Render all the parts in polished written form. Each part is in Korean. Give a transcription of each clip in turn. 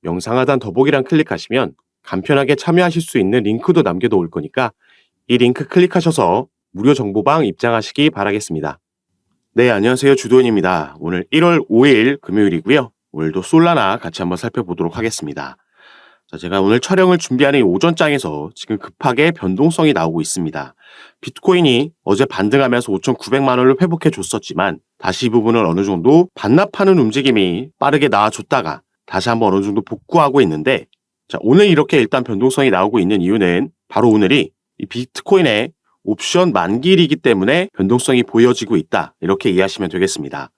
영상 하단 더보기란 클릭하시면 간편하게 참여하실 수 있는 링크도 남겨놓을 거니까 이 링크 클릭하셔서 무료 정보방 입장하시기 바라겠습니다. 네, 안녕하세요. 주도현입니다. 오늘 1월 5일 금요일이고요. 오늘도 솔라나 같이 한번 살펴보도록 하겠습니다. 자, 제가 오늘 촬영을 준비하는 이 오전장에서 지금 급하게 변동성이 나오고 있습니다. 비트코인이 어제 반등하면서 5,900만 원을 회복해 줬었지만 다시 이 부분을 어느 정도 반납하는 움직임이 빠르게 나와줬다가 다시 한번 어느 정도 복구하고 있는데, 자, 오늘 이렇게 일단 변동성이 나오고 있는 이유는 바로 오늘이 이 비트코인의 옵션 만기일이기 때문에 변동성이 보여지고 있다, 이렇게 이해하시면 되겠습니다.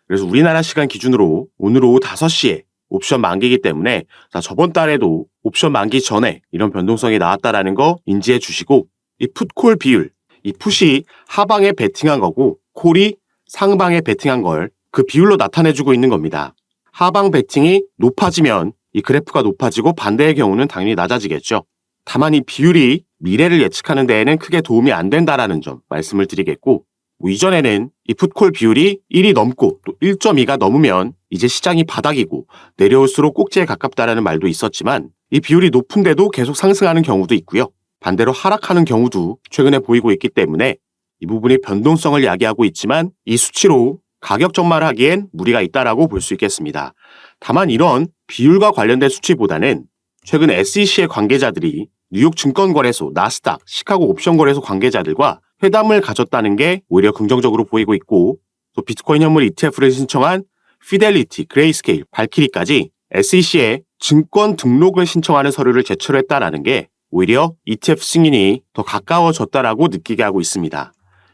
그래서 우리나라 시간 기준으로 오늘 오후 5시에 옵션 만기이기 때문에 자, 저번 달에도 옵션 만기 전에 이런 변동성이 나왔다라는 거 인지해 주시고, 이 풋콜 비율, 이 풋이 하방에 베팅한 거고 콜이 상방에 베팅한 걸 그 비율로 나타내주고 있는 겁니다. 하방 베팅이 높아지면 이 그래프가 높아지고 반대의 경우는 당연히 낮아지겠죠. 다만 이 비율이 미래를 예측하는 데에는 크게 도움이 안 된다라는 점 말씀을 드리겠고, 이전에는 이 풋콜 비율이 1이 넘고 또 1.2가 넘으면 이제 시장이 바닥이고 내려올수록 꼭지에 가깝다라는 말도 있었지만, 이 비율이 높은데도 계속 상승하는 경우도 있고요. 반대로 하락하는 경우도 최근에 보이고 있기 때문에 이 부분이 변동성을 야기하고 있지만 이 수치로 가격 전말하기엔 무리가 있다라고 볼 수 있겠습니다. 다만 이런 비율과 관련된 수치보다는 최근 SEC의 관계자들이 뉴욕 증권거래소, 나스닥, 시카고 옵션거래소 관계자들과 회담을 가졌다는 게 오히려 긍정적으로 보이고 있고, 또 비트코인 현물 ETF를 신청한 피델리티, 그레이스케일, 발키리까지 SEC에 증권 등록을 신청하는 서류를 제출했다라는 게 오히려 ETF 승인이 더 가까워졌다라고 느끼게 하고 있습니다.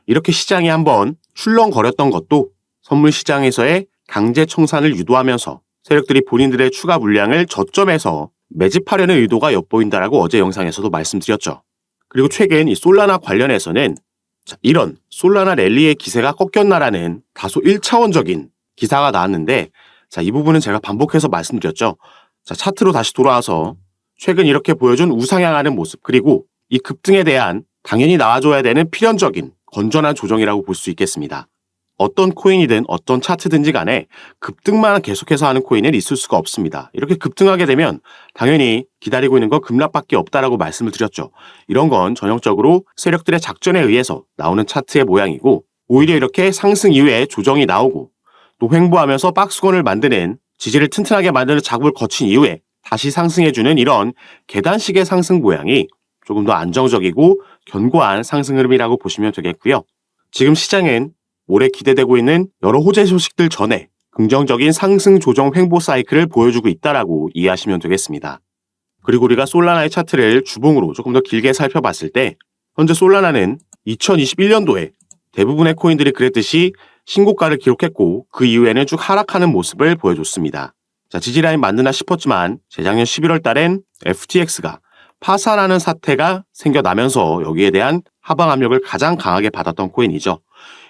이렇게 시장이 한번 출렁거렸던 것도 선물 시장에서의 강제 청산을 유도하면서 세력들이 본인들의 추가 물량을 저점에서 매집하려는 의도가 엿보인다라고 어제 영상에서도 말씀드렸죠. 그리고 최근 이 솔라나 관련해서는 이런 솔라나 랠리의 기세가 꺾였나라는 다소 1차원적인 기사가 나왔는데, 자, 이 부분은 제가 반복해서 말씀드렸죠. 자, 차트로 다시 돌아와서 최근 이렇게 보여준 우상향하는 모습, 그리고 이 급등에 대한 당연히 나와줘야 되는 필연적인 건전한 조정이라고 볼 수 있겠습니다. 어떤 코인이든 어떤 차트든지 간에 급등만 계속해서 하는 코인은 있을 수가 없습니다. 이렇게 급등하게 되면 당연히 기다리고 있는 건 급락밖에 없다라고 말씀을 드렸죠. 이런 건 전형적으로 세력들의 작전에 의해서 나오는 차트의 모양이고, 오히려 이렇게 상승 이후에 조정이 나오고 또 횡보하면서 박스권을 만드는, 지지를 튼튼하게 만드는 작업을 거친 이후에 다시 상승해주는 이런 계단식의 상승 모양이 조금 더 안정적이고 견고한 상승 흐름이라고 보시면 되겠고요. 지금 시장은 올해 기대되고 있는 여러 호재 소식들 전에 긍정적인 상승 조정 횡보 사이클을 보여주고 있다라고 이해하시면 되겠습니다. 그리고 우리가 솔라나의 차트를 주봉으로 조금 더 길게 살펴봤을 때 현재 솔라나는 2021년도에 대부분의 코인들이 그랬듯이 신고가를 기록했고 그 이후에는 쭉 하락하는 모습을 보여줬습니다. 자, 지지라인 맞느나 싶었지만 재작년 11월 달엔 FTX가 파산하는 사태가 생겨나면서 여기에 대한 하방 압력을 가장 강하게 받았던 코인이죠.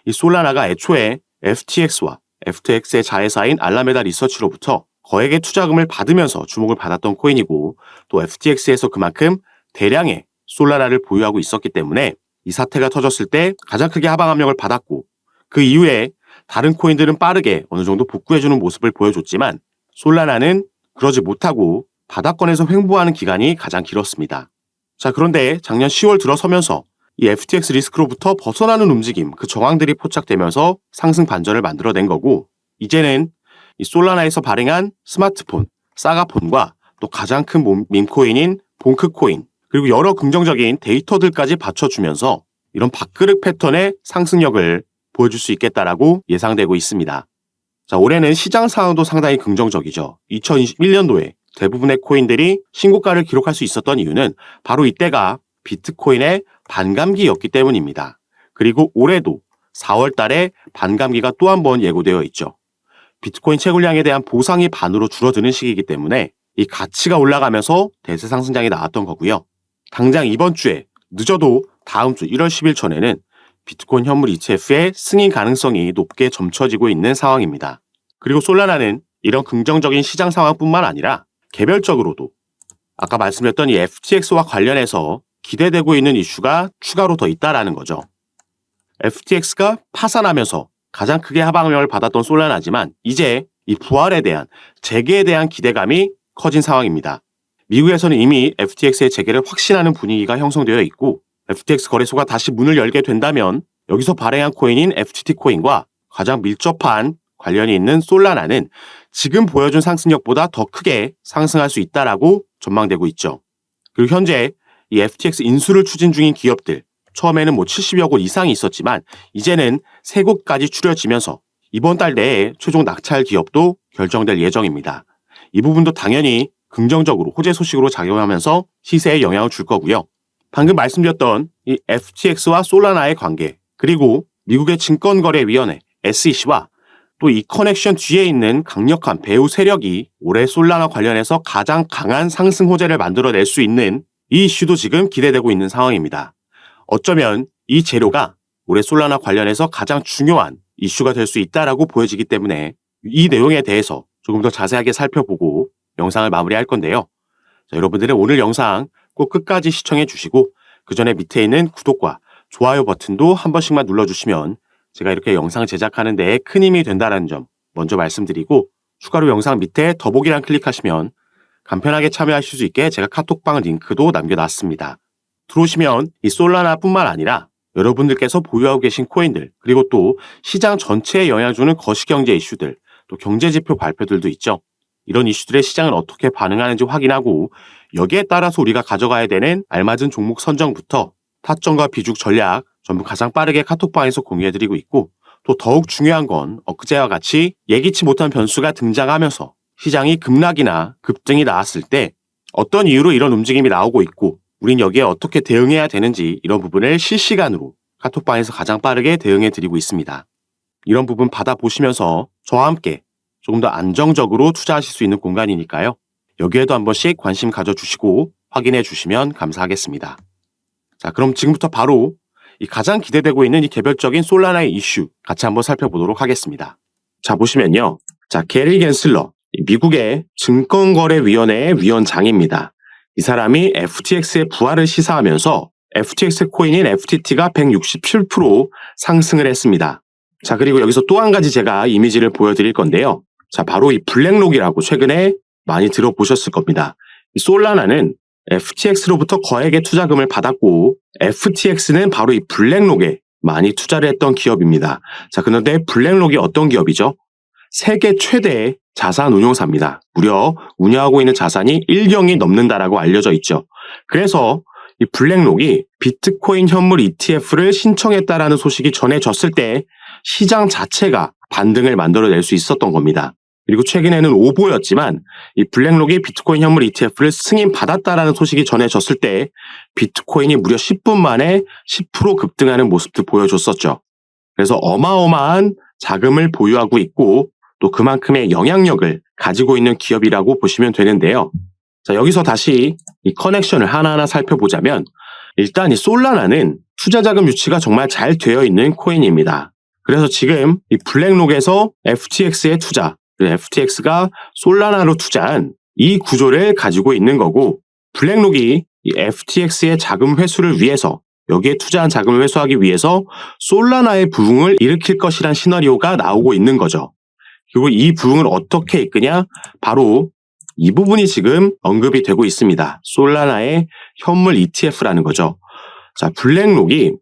이 솔라나가 애초에 FTX와 FTX의 자회사인 알라메다 리서치로부터 거액의 투자금을 받으면서 주목을 받았던 코인이고, 또 FTX에서 그만큼 대량의 솔라나를 보유하고 있었기 때문에 이 사태가 터졌을 때 가장 크게 하방 압력을 받았고, 그 이후에 다른 코인들은 빠르게 어느 정도 복구해주는 모습을 보여줬지만 솔라나는 그러지 못하고 바닥권에서 횡보하는 기간이 가장 길었습니다. 자, 그런데 작년 10월 들어서면서 이 FTX 리스크로부터 벗어나는 움직임, 그 정황들이 포착되면서 상승 반전을 만들어낸 거고, 이제는 이 솔라나에서 발행한 스마트폰, 사가폰과 또 가장 큰 밈코인인 봉크코인, 그리고 여러 긍정적인 데이터들까지 받쳐주면서 이런 밥그릇 패턴의 상승력을 보여줄 수 있겠다라고 예상되고 있습니다. 자, 올해는 시장 상황도 상당히 긍정적이죠. 2021년도에 대부분의 코인들이 신고가를 기록할 수 있었던 이유는 바로 이때가 비트코인의 반감기였기 때문입니다. 그리고 올해도 4월 달에 반감기가 또 한 번 예고되어 있죠. 비트코인 채굴량에 대한 보상이 반으로 줄어드는 시기이기 때문에 이 가치가 올라가면서 대세 상승장이 나왔던 거고요. 당장 이번 주에, 늦어도 다음 주 1월 10일 전에는 비트코인 현물 ETF의 승인 가능성이 높게 점쳐지고 있는 상황입니다. 그리고 솔라나는 이런 긍정적인 시장 상황뿐만 아니라 개별적으로도 아까 말씀드렸던 이 FTX와 관련해서 기대되고 있는 이슈가 추가로 더 있다라는 거죠. FTX가 파산하면서 가장 크게 하방력을 받았던 솔라나지만 이제 이 부활에 대한, 재개에 대한 기대감이 커진 상황입니다. 미국에서는 이미 FTX의 재개를 확신하는 분위기가 형성되어 있고 FTX 거래소가 다시 문을 열게 된다면 여기서 발행한 코인인 FTT 코인과 가장 밀접한 관련이 있는 솔라나는 지금 보여준 상승력보다 더 크게 상승할 수 있다라고 전망되고 있죠. 그리고 현재 이 FTX 인수를 추진 중인 기업들, 처음에는 70여 곳 이상이 있었지만 이제는 3곳까지 추려지면서 이번 달 내에 최종 낙찰 기업도 결정될 예정입니다. 이 부분도 당연히 긍정적으로 호재 소식으로 작용하면서 시세에 영향을 줄 거고요. 방금 말씀드렸던 이 FTX와 솔라나의 관계, 그리고 미국의 증권거래위원회 SEC와 또 이 커넥션 뒤에 있는 강력한 배후 세력이 올해 솔라나 관련해서 가장 강한 상승 호재를 만들어낼 수 있는 이 이슈도 지금 기대되고 있는 상황입니다. 어쩌면 이 재료가 올해 솔라나 관련해서 가장 중요한 이슈가 될 수 있다라고 보여지기 때문에 이 내용에 대해서 조금 더 자세하게 살펴보고 영상을 마무리할 건데요. 자, 여러분들은 오늘 영상 꼭 끝까지 시청해 주시고 그 전에 밑에 있는 구독과 좋아요 버튼도 한 번씩만 눌러주시면 제가 이렇게 영상 제작하는 데에 큰 힘이 된다는 점 먼저 말씀드리고 추가로 영상 밑에 더보기란 클릭하시면 간편하게 참여하실 수 있게 제가 카톡방 링크도 남겨놨습니다. 들어오시면 이 솔라나뿐만 아니라 여러분들께서 보유하고 계신 코인들 그리고 또 시장 전체에 영향을 주는 거시경제 이슈들 또 경제지표 발표들도 있죠. 이런 이슈들의 시장은 어떻게 반응하는지 확인하고 여기에 따라서 우리가 가져가야 되는 알맞은 종목 선정부터 타점과 비중 전략 전부 가장 빠르게 카톡방에서 공유해드리고 있고 또 더욱 중요한 건 엊그제와 같이 예기치 못한 변수가 등장하면서 시장이 급락이나 급등이 나왔을 때 어떤 이유로 이런 움직임이 나오고 있고 우린 여기에 어떻게 대응해야 되는지 이런 부분을 실시간으로 카톡방에서 가장 빠르게 대응해드리고 있습니다. 이런 부분 받아보시면서 저와 함께 조금 더 안정적으로 투자하실 수 있는 공간이니까요. 여기에도 한 번씩 관심 가져주시고 확인해 주시면 감사하겠습니다. 자, 그럼 지금부터 바로 이 가장 기대되고 있는 이 개별적인 솔라나의 이슈 같이 한번 살펴보도록 하겠습니다. 자, 보시면요. 자, 게리 겐슬러, 미국의 증권거래위원회의 위원장입니다. 이 사람이 FTX의 부활을 시사하면서 FTX 코인인 FTT가 167% 상승을 했습니다. 자, 그리고 여기서 또 한 가지 제가 이미지를 보여드릴 건데요. 자, 바로 이 블랙록이라고 최근에 많이 들어보셨을 겁니다. 이 솔라나는 FTX로부터 거액의 투자금을 받았고 FTX는 바로 이 블랙록에 많이 투자를 했던 기업입니다. 자, 그런데 블랙록이 어떤 기업이죠? 세계 최대의 자산 운용사입니다. 무려 운영하고 있는 자산이 1경이 넘는다라고 알려져 있죠. 그래서 이 블랙록이 비트코인 현물 ETF를 신청했다라는 소식이 전해졌을 때 시장 자체가 반등을 만들어낼 수 있었던 겁니다. 그리고 최근에는 오보였지만 이 블랙록이 비트코인 현물 ETF를 승인받았다라는 소식이 전해졌을 때 비트코인이 무려 10분 만에 10% 급등하는 모습도 보여줬었죠. 그래서 어마어마한 자금을 보유하고 있고 또 그만큼의 영향력을 가지고 있는 기업이라고 보시면 되는데요. 자, 여기서 다시 이 커넥션을 하나하나 살펴보자면 일단 이 솔라나는 투자자금 유치가 정말 잘 되어 있는 코인입니다. 그래서 지금 이 블랙록에서 FTX에 투자, FTX가 솔라나로 투자한 이 구조를 가지고 있는 거고 블랙록이 이 FTX의 자금 회수를 위해서 여기에 투자한 자금을 회수하기 위해서 솔라나의 부흥을 일으킬 것이란 시나리오가 나오고 있는 거죠. 그리고 이 부흥을 어떻게 이끄냐? 바로 이 부분이 지금 언급이 되고 있습니다. 솔라나의 현물 ETF라는 거죠. 자, 블랙록이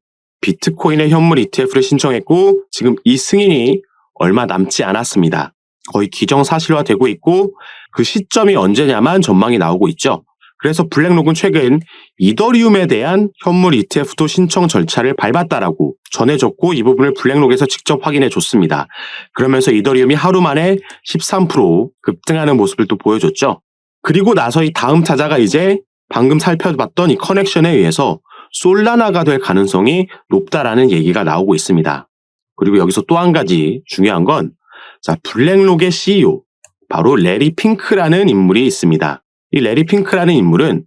비트코인의 현물 ETF를 신청했고 지금 이 승인이 얼마 남지 않았습니다. 거의 기정사실화되고 있고 그 시점이 언제냐만 전망이 나오고 있죠. 그래서 블랙록은 최근 이더리움에 대한 현물 ETF도 신청 절차를 밟았다라고 전해졌고 이 부분을 블랙록에서 직접 확인해 줬습니다. 그러면서 이더리움이 하루 만에 13% 급등하는 모습을 또 보여줬죠. 그리고 나서 이 다음 타자가 이제 방금 살펴봤던 이 커넥션에 의해서 솔라나가 될 가능성이 높다라는 얘기가 나오고 있습니다. 그리고 여기서 또 한 가지 중요한 건 자, 블랙록의 CEO 바로 레리 핑크라는 인물이 있습니다. 이 레리 핑크라는 인물은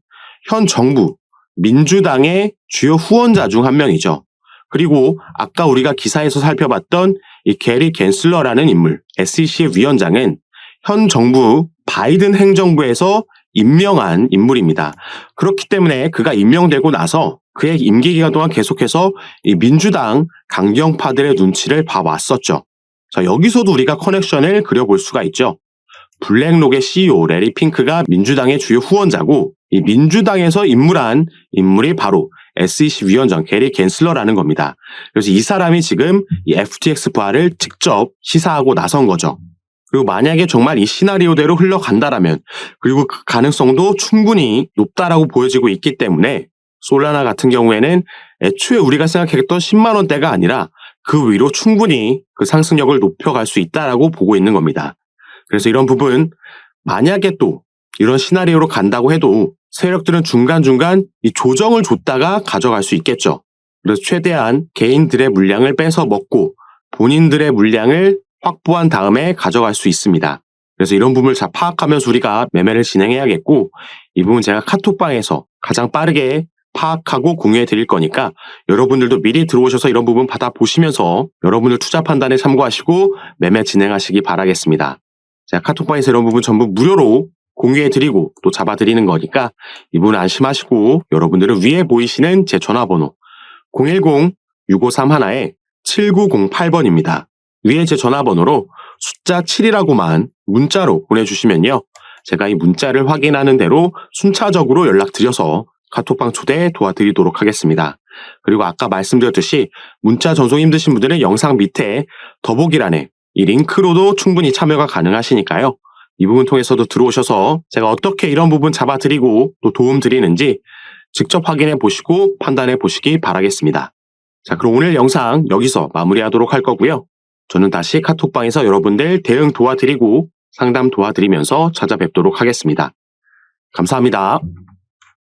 현 정부 민주당의 주요 후원자 중 한 명이죠. 그리고 아까 우리가 기사에서 살펴봤던 이 게리 겐슬러라는 인물, SEC의 위원장은 현 정부 바이든 행정부에서 임명한 인물입니다. 그렇기 때문에 그가 임명되고 나서 그의 임기 기간 동안 계속해서 이 민주당 강경파들의 눈치를 봐왔었죠. 자, 여기서도 우리가 커넥션을 그려볼 수가 있죠. 블랙록의 CEO 레리 핑크가 민주당의 주요 후원자고, 이 민주당에서 임무란 인물이 바로 SEC 위원장 게리 갠슬러라는 겁니다. 그래서 이 사람이 지금 이 FTX 부활을 직접 시사하고 나선 거죠. 그리고 만약에 정말 이 시나리오대로 흘러간다라면, 그리고 그 가능성도 충분히 높다라고 보여지고 있기 때문에 솔라나 같은 경우에는 애초에 우리가 생각했던 10만 원대가 아니라 그 위로 충분히 그 상승력을 높여갈 수 있다라고 보고 있는 겁니다. 그래서 이런 부분, 만약에 또 이런 시나리오로 간다고 해도 세력들은 중간중간 이 조정을 줬다가 가져갈 수 있겠죠. 그래서 최대한 개인들의 물량을 뺏어 먹고 본인들의 물량을 확보한 다음에 가져갈 수 있습니다. 그래서 이런 부분을 잘 파악하면서 우리가 매매를 진행해야겠고, 이 부분 제가 카톡방에서 가장 빠르게 파악하고 공유해 드릴 거니까 여러분들도 미리 들어오셔서 이런 부분 받아보시면서 여러분들 투자 판단에 참고하시고 매매 진행하시기 바라겠습니다. 제가 카톡방에서 이런 부분 전부 무료로 공유해 드리고 또 잡아 드리는 거니까 이 부분 안심하시고, 여러분들은 위에 보이시는 제 전화번호 010-6531-7908번입니다. 위에 제 전화번호로 숫자 7이라고만 문자로 보내주시면요, 제가 이 문자를 확인하는 대로 순차적으로 연락드려서 카톡방 초대 도와드리도록 하겠습니다. 그리고 아까 말씀드렸듯이 문자 전송 힘드신 분들은 영상 밑에 더보기란에 이 링크로도 충분히 참여가 가능하시니까요. 이 부분 통해서도 들어오셔서 제가 어떻게 이런 부분 잡아드리고 또 도움 드리는지 직접 확인해 보시고 판단해 보시기 바라겠습니다. 자, 그럼 오늘 영상 여기서 마무리하도록 할 거고요. 저는 다시 카톡방에서 여러분들 대응 도와드리고 상담 도와드리면서 찾아뵙도록 하겠습니다. 감사합니다.